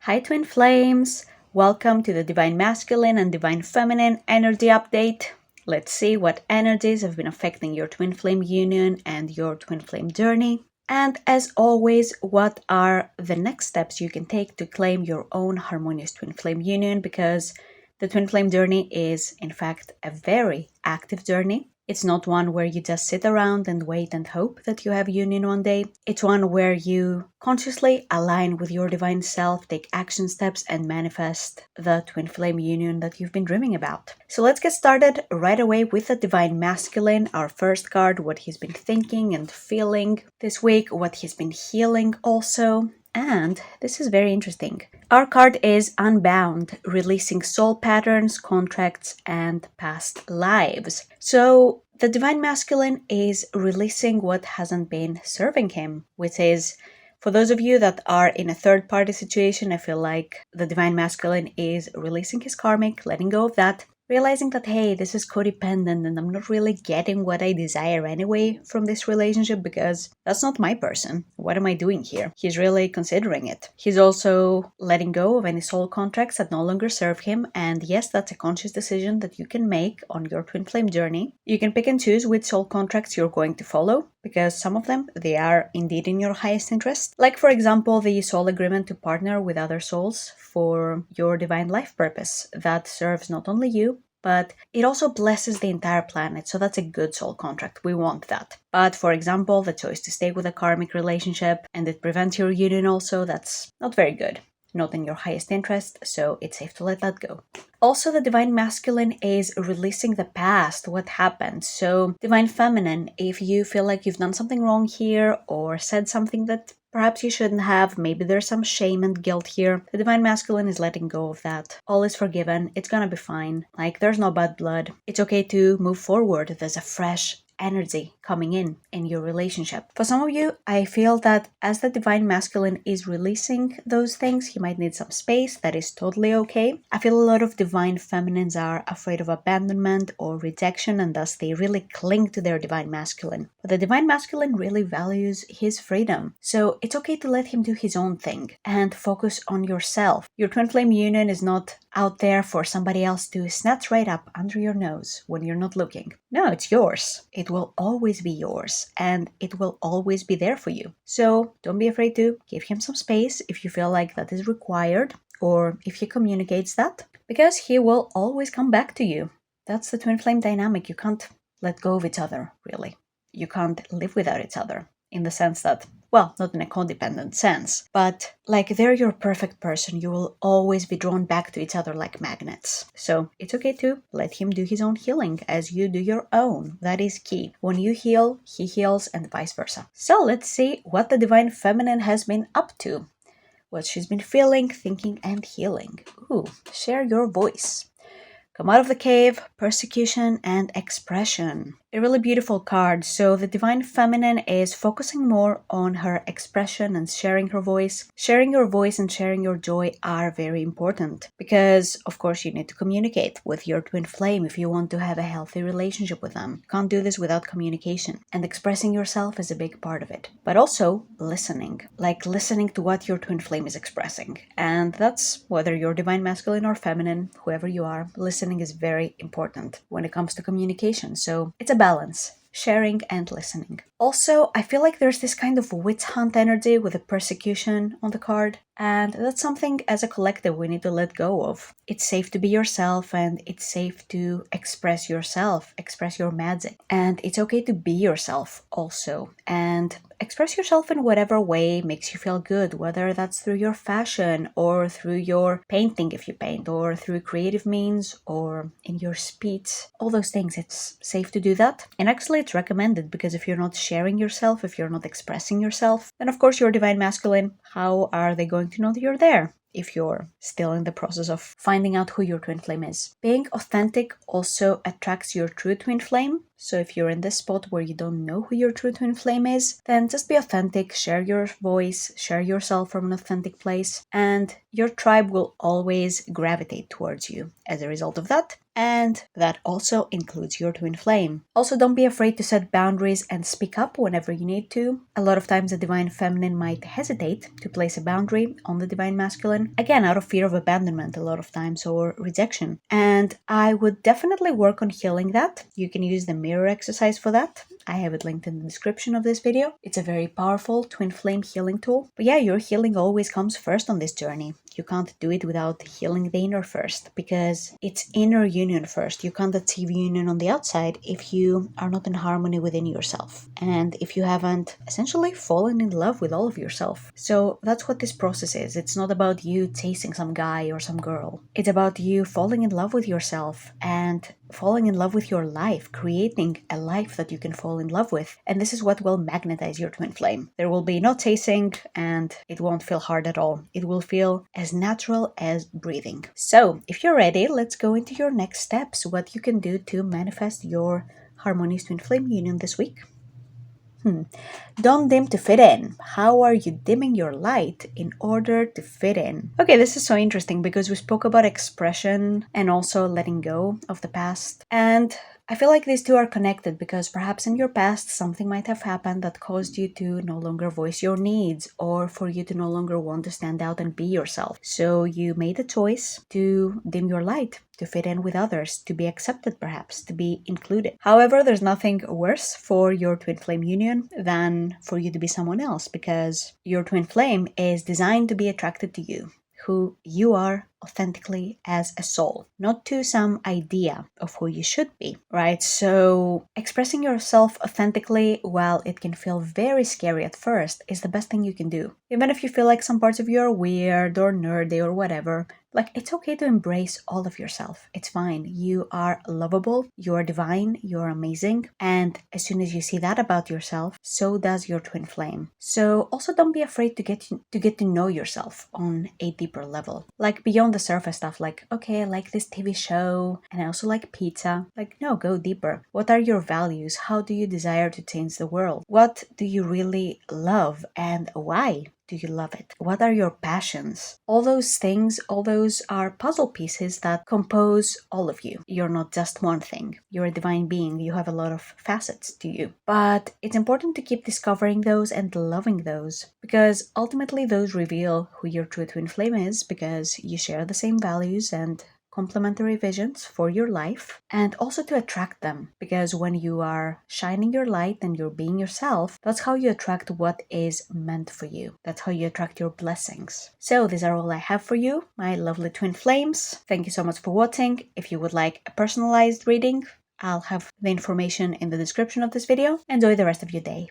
Hi, Twin Flames! Welcome to the Divine Masculine and Divine Feminine Energy Update. Let's see what energies have been affecting your Twin Flame union and your Twin Flame journey. And as always, what are the next steps you can take to claim your own harmonious Twin Flame union? Because the Twin Flame journey is, in fact, a very active journey. It's not one where you just sit around and wait and hope that you have union one day. It's one where you consciously align with your divine self, take action steps, and manifest the Twin Flame union that you've been dreaming about. So let's get started right away with the Divine Masculine, our first card, what he's been thinking and feeling this week, what he's been healing also. And this is very interesting. Our card is Unbound, releasing soul patterns, contracts, and past lives. So the Divine Masculine is releasing what hasn't been serving him, which is, for those of you that are in a third-party situation, I feel like the Divine Masculine is releasing his karmic, letting go of that, realizing that, hey, this is codependent and I'm not really getting what I desire anyway from this relationship because that's not my person. What am I doing here? He's really considering it. He's also letting go of any soul contracts that no longer serve him. And yes, that's a conscious decision that you can make on your Twin Flame journey. You can pick and choose which soul contracts you're going to follow, because some of them, they are indeed in your highest interest. Like, for example, the soul agreement to partner with other souls for your divine life purpose. That serves not only you, but it also blesses the entire planet. So that's a good soul contract. We want that. But for example, the choice to stay with a karmic relationship and it prevents your union also, that's not very good. Not in your highest interest, so it's safe to let that go. Also, the Divine Masculine is releasing the past, what happened. So, Divine Feminine, if you feel like you've done something wrong here or said something that perhaps you shouldn't have, maybe there's some shame and guilt here, the Divine Masculine is letting go of that. All is forgiven. It's gonna be fine. Like, there's no bad blood. It's okay to move forward. There's a fresh energy coming in your relationship. For some of you, I feel that as the Divine Masculine is releasing those things, he might need some space. That is totally okay. I feel a lot of Divine Feminines are afraid of abandonment or rejection, and thus they really cling to their Divine Masculine. But the Divine Masculine really values his freedom. So it's okay to let him do his own thing and focus on yourself. Your Twin Flame union is not out there for somebody else to snatch right up under your nose when you're not looking. No, it's yours. It will always be yours and it will always be there for you. So don't be afraid to give him some space if you feel like that is required or if he communicates that, because he will always come back to you. That's the Twin Flame dynamic. You can't let go of each other, really. You can't live without each other in the sense that, well, not in a codependent sense, but like they're your perfect person. You will always be drawn back to each other like magnets. So it's okay to let him do his own healing as you do your own. That is key. When you heal, he heals, and vice versa. So let's see what the Divine Feminine has been up to, what she's been feeling, thinking, and healing. Ooh, share your voice. Come out of the cave, persecution, and expression. A really beautiful card. So the Divine Feminine is focusing more on her expression and sharing her voice. Sharing your voice and sharing your joy are very important because, of course, you need to communicate with your Twin Flame if you want to have a healthy relationship with them. You can't do this without communication. And expressing yourself is a big part of it. But also listening, like listening to what your Twin Flame is expressing. And that's whether you're Divine Masculine or Feminine, whoever you are, listening is very important when it comes to communication. So it's a balance, sharing and listening. Also, I feel like there's this kind of witch hunt energy with the persecution on the card, and that's something as a collective we need to let go of. It's safe to be yourself and it's safe to express yourself, express your magic. And it's okay to be yourself also. And express yourself in whatever way makes you feel good, whether that's through your fashion or through your painting if you paint, or through creative means or in your speech. All those things, it's safe to do that. And actually it's recommended because if you're not sharing yourself, if you're not expressing yourself, then of course your Divine Masculine, how are they going to know that you're there if you're still in the process of finding out who your Twin Flame is? Being authentic also attracts your true Twin Flame. So if you're in this spot where you don't know who your true Twin Flame is, then just be authentic, share your voice, share yourself from an authentic place, and your tribe will always gravitate towards you as a result of that. And that also includes your twin flame. Also, don't be afraid to set boundaries and speak up whenever you need to. A lot of times the divine feminine might hesitate to place a boundary on the divine masculine, again, out of fear of abandonment a lot of times or rejection. And I would definitely work on healing that. You can use the mirror exercise for that. I have it linked in the description of this video. It's a very powerful twin flame healing tool. But yeah, your healing always comes first on this journey. You can't do it without healing the inner first, because it's inner union first. You can't achieve union on the outside if you are not in harmony within yourself, and if you haven't essentially fallen in love with all of yourself. So that's what this process is. It's not about you chasing some guy or some girl. It's about you falling in love with yourself and falling in love with your life, creating a life that you can fall in love with. And this is what will magnetize your twin flame. There will be no chasing, and it won't feel hard at all. It will feel as natural as breathing. So if you're ready, let's go into your next steps, what you can do to manifest your harmonious twin flame union this week. Don't dim to fit in. How are you dimming your light in order to fit in? Okay, this is so interesting because we spoke about expression and also letting go of the past. And I feel like these two are connected because perhaps in your past something might have happened that caused you to no longer voice your needs, or for you to no longer want to stand out and be yourself. So you made a choice to dim your light, to fit in with others, to be accepted perhaps, to be included. However, there's nothing worse for your twin flame union than for you to be someone else, because your twin flame is designed to be attracted to you, who you are authentically as a soul, not to some idea of who you should be, right? So expressing yourself authentically, while it can feel very scary at first, is the best thing you can do. Even if you feel like some parts of you are weird or nerdy or whatever, like, it's okay to embrace all of yourself. It's fine. You are lovable, you are divine, you're amazing. And as soon as you see that about yourself, so does your twin flame. So also don't be afraid to get to know yourself on a deeper level. Like, beyond the surface stuff, like, okay, I like this TV show and I also like pizza. Like, no, go deeper. What are your values? How do you desire to change the world? What do you really love, and why do you love it? What are your passions? All those things, all those are puzzle pieces that compose all of you. You're not just one thing. You're a divine being. You have a lot of facets to you. But it's important to keep discovering those and loving those, because ultimately those reveal who your true twin flame is, because you share the same values and complementary visions for your life, and also to attract them, because when you are shining your light and you're being yourself, that's how you attract what is meant for you. That's how you attract your blessings. So these are all I have for you, my lovely twin flames. Thank you so much for watching. If you would like a personalized reading, I'll have the information in the description of this video. Enjoy the rest of your day.